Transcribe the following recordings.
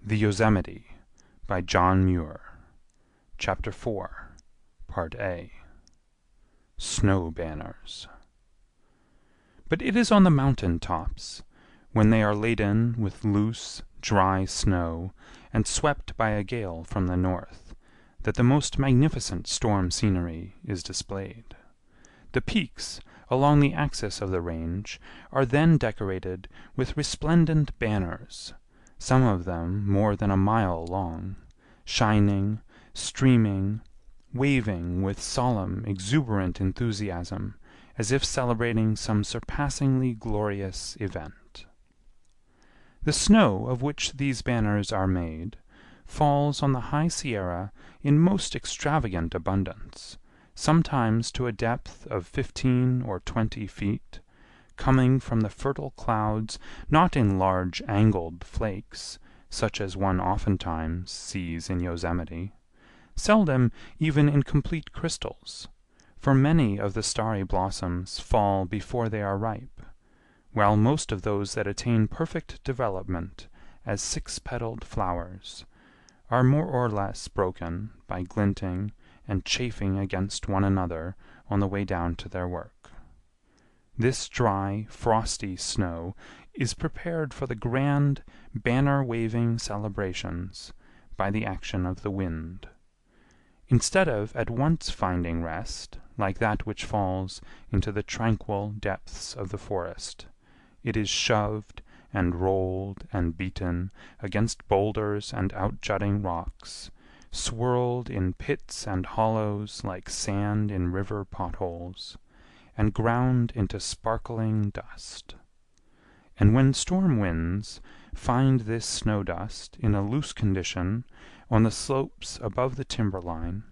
The Yosemite by John Muir. Chapter 4, Part A. Snow Banners. But it is on the mountain tops, when they are laden with loose, dry snow and swept by a gale from the north, that the most magnificent storm scenery is displayed. The peaks along the axis of the range are then decorated with resplendent banners, some of them more than a mile long, shining, streaming, waving with solemn, exuberant enthusiasm, as if celebrating some surpassingly glorious event. The snow of which these banners are made falls on the high Sierra in most extravagant abundance, sometimes to a depth of 15 or 20 feet, coming from the fertile clouds not in large angled flakes, such as one oftentimes sees in Yosemite, seldom even in complete crystals, for many of the starry blossoms fall before they are ripe, while most of those that attain perfect development as six-petaled flowers are more or less broken by glinting and chafing against one another on the way down to their work. This dry, frosty snow is prepared for the grand, banner-waving celebrations by the action of the wind. Instead of at once finding rest, like that which falls into the tranquil depths of the forest, it is shoved and rolled and beaten against boulders and outjutting rocks, swirled in pits and hollows like sand in river potholes, and ground into sparkling dust. And when storm winds find this snow dust in a loose condition on the slopes above the timberline,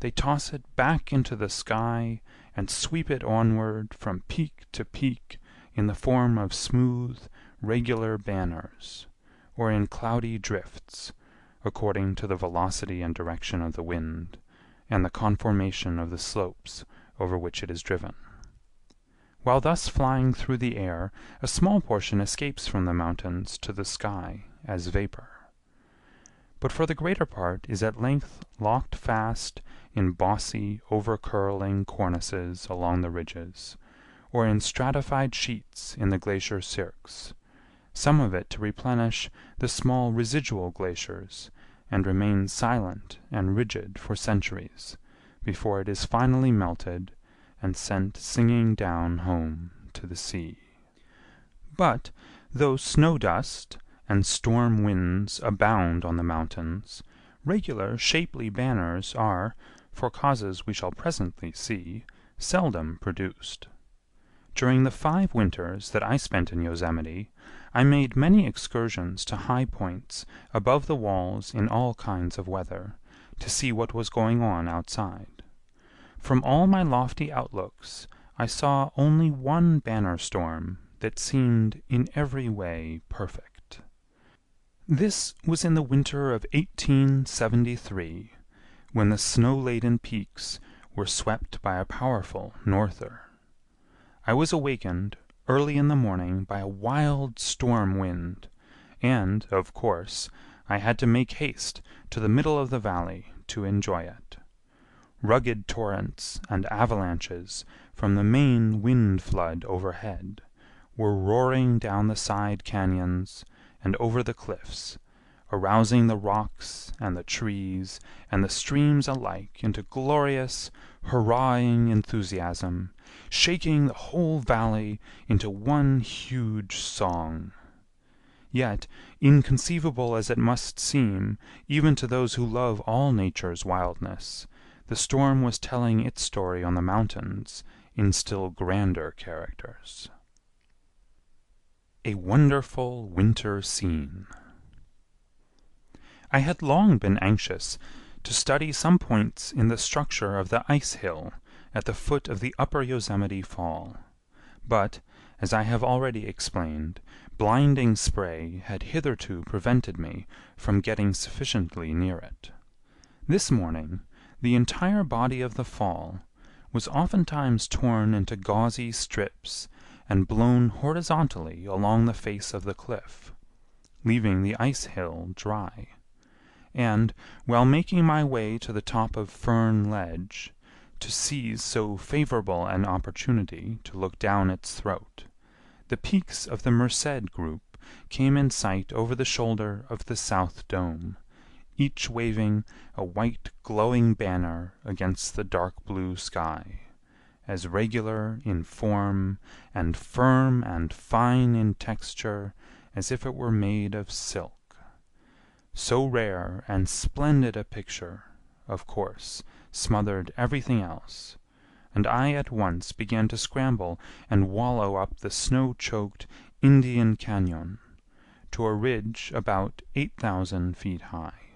they toss it back into the sky and sweep it onward from peak to peak in the form of smooth, regular banners, or in cloudy drifts, according to the velocity and direction of the wind, and the conformation of the slopes over which it is driven. While thus flying through the air, a small portion escapes from the mountains to the sky as vapor, but for the greater part is at length locked fast in bossy, over-curling cornices along the ridges, or in stratified sheets in the glacier cirques, some of it to replenish the small residual glaciers and remain silent and rigid for centuries before it is finally melted and sent singing down home to the sea. But though snow dust and storm winds abound on the mountains, regular shapely banners are, for causes we shall presently see, seldom produced. During the 5 winters that I spent in Yosemite, I made many excursions to high points above the walls in all kinds of weather, to see what was going on outside. From all my lofty outlooks I saw only one banner storm that seemed in every way perfect. This was in the winter of 1873, when the snow-laden peaks were swept by a powerful norther. I was awakened early in the morning by a wild storm wind, and, of course, I had to make haste to the middle of the valley to enjoy it. Rugged torrents and avalanches from the main wind flood overhead were roaring down the side cañons and over the cliffs, arousing the rocks and the trees and the streams alike into glorious, hurrahing enthusiasm, shaking the whole valley into one huge song. Yet, inconceivable as it must seem, even to those who love all nature's wildness, the storm was telling its story on the mountains in still grander characters. A Wonderful Winter Scene. I had long been anxious to study some points in the structure of the ice hill at the foot of the upper Yosemite Fall, but, as I have already explained, blinding spray had hitherto prevented me from getting sufficiently near it. This morning the entire body of the fall was oftentimes torn into gauzy strips and blown horizontally along the face of the cliff, leaving the ice hill dry. And, while making my way to the top of Fern Ledge, to seize so favorable an opportunity to look down its throat, the peaks of the Merced group came in sight over the shoulder of the South Dome, each waving a white glowing banner against the dark blue sky, as regular in form and firm and fine in texture as if it were made of silk. So rare and splendid a picture, of course, smothered everything else, and I at once began to scramble and wallow up the snow-choked Indian Cañon to a ridge about 8,000 feet high,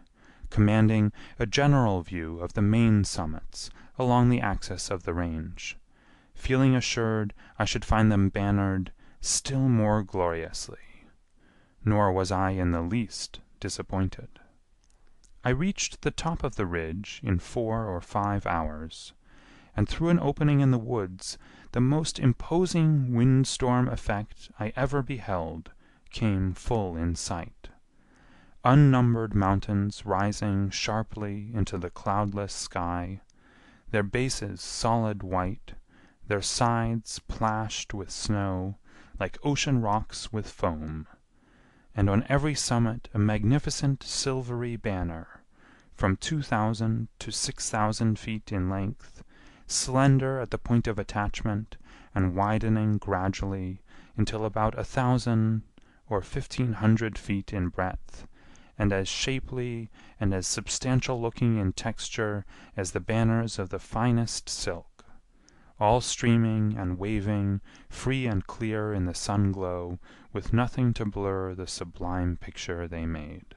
commanding a general view of the main summits along the axis of the range, feeling assured I should find them bannered still more gloriously. Nor was I in the least disappointed. I reached the top of the ridge in 4 or 5 hours, and through an opening in the woods the most imposing windstorm effect I ever beheld came full in sight. Unnumbered mountains rising sharply into the cloudless sky, their bases solid white, their sides plashed with snow like ocean rocks with foam, and on every summit a magnificent silvery banner, from 2,000 to 6,000 feet in length, slender at the point of attachment and widening gradually until about 1,000 or 1,500 feet in breadth, and as shapely and as substantial looking in texture as the banners of the finest silk, all streaming and waving free and clear in the sun-glow, with nothing to blur the sublime picture they made.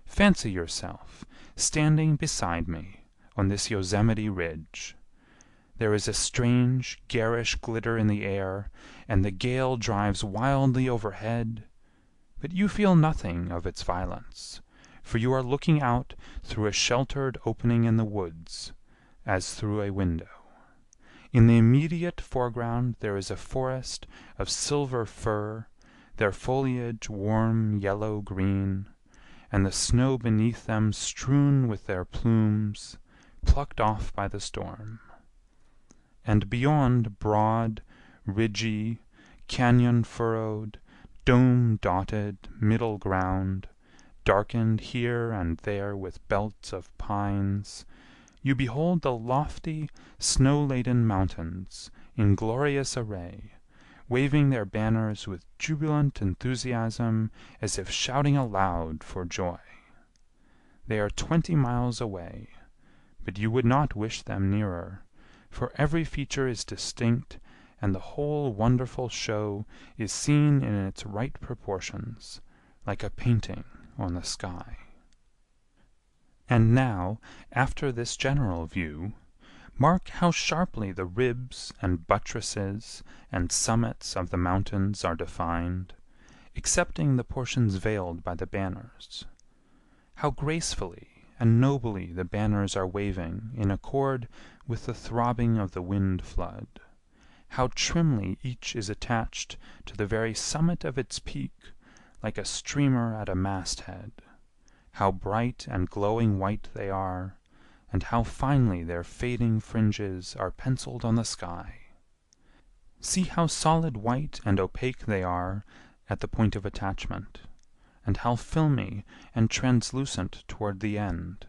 Fancy yourself standing beside me on this Yosemite ridge. There is a strange, garish glitter in the air, and the gale drives wildly overhead, but you feel nothing of its violence, for you are looking out through a sheltered opening in the woods, as through a window. In the immediate foreground there is a forest of silver fir, their foliage warm yellow-green, and the snow beneath them strewn with their plumes, plucked off by the storm. And beyond broad, ridgy, cañon-furrowed, dome-dotted middle ground, darkened here and there with belts of pines, you behold the lofty, snow-laden mountains in glorious array, waving their banners with jubilant enthusiasm as if shouting aloud for joy. They are 20 miles away, but you would not wish them nearer, for every feature is distinct and the whole wonderful show is seen in its right proportions, like a painting on the sky. And now, after this general view, mark how sharply the ribs and buttresses and summits of the mountains are defined, excepting the portions veiled by the banners. How gracefully and nobly the banners are waving in accord with the throbbing of the wind flood. How trimly each is attached to the very summit of its peak, like a streamer at a masthead. How bright and glowing white they are, and how finely their fading fringes are penciled on the sky. See how solid white and opaque they are at the point of attachment, and how filmy and translucent toward the end,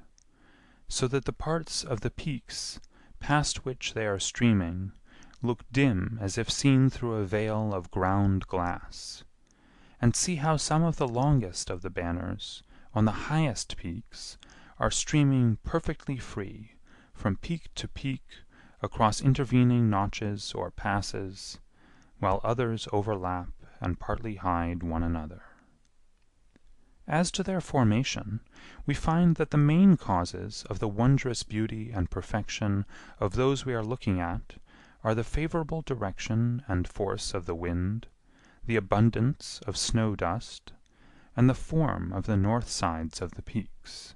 so that the parts of the peaks past which they are streaming look dim as if seen through a veil of ground glass. And see how some of the longest of the banners, on the highest peaks, are streaming perfectly free, from peak to peak, across intervening notches or passes, while others overlap and partly hide one another. As to their formation, we find that the main causes of the wondrous beauty and perfection of those we are looking at are the favorable direction and force of the wind, the abundance of snow dust, and the form of the north sides of the peaks.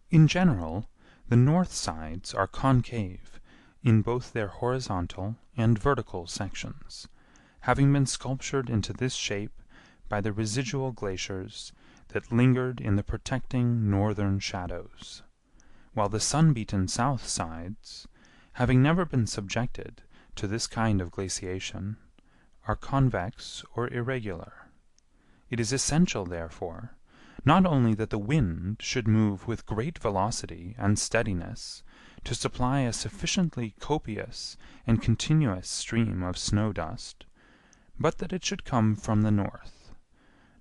In general, the north sides are concave in both their horizontal and vertical sections, having been sculptured into this shape by the residual glaciers that lingered in the protecting northern shadows, while the sun-beaten south sides, having never been subjected to this kind of glaciation, are convex or irregular. It is essential, therefore, not only that the wind should move with great velocity and steadiness to supply a sufficiently copious and continuous stream of snow dust, but that it should come from the north.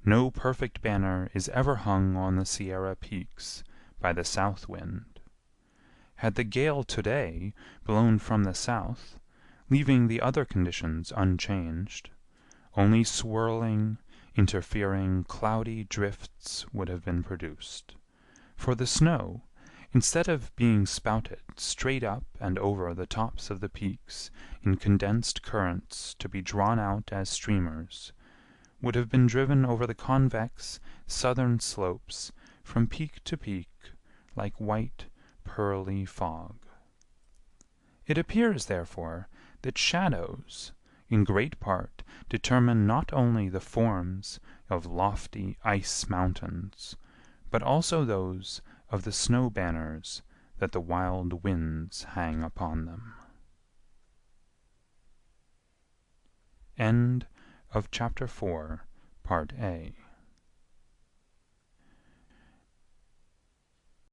No perfect banner is ever hung on the Sierra peaks by the south wind. Had the gale to-day blown from the south, leaving the other conditions unchanged, only swirling, interfering, cloudy drifts would have been produced; for the snow, instead of being spouted straight up and over the tops of the peaks in condensed currents to be drawn out as streamers, would have been driven over the convex southern slopes from peak to peak like white, pearly fog. It appears, therefore, that shadows, in great part, determine not only the forms of lofty ice mountains, but also those of the snow banners that the wild winds hang upon them. End of Chapter 4, Part A.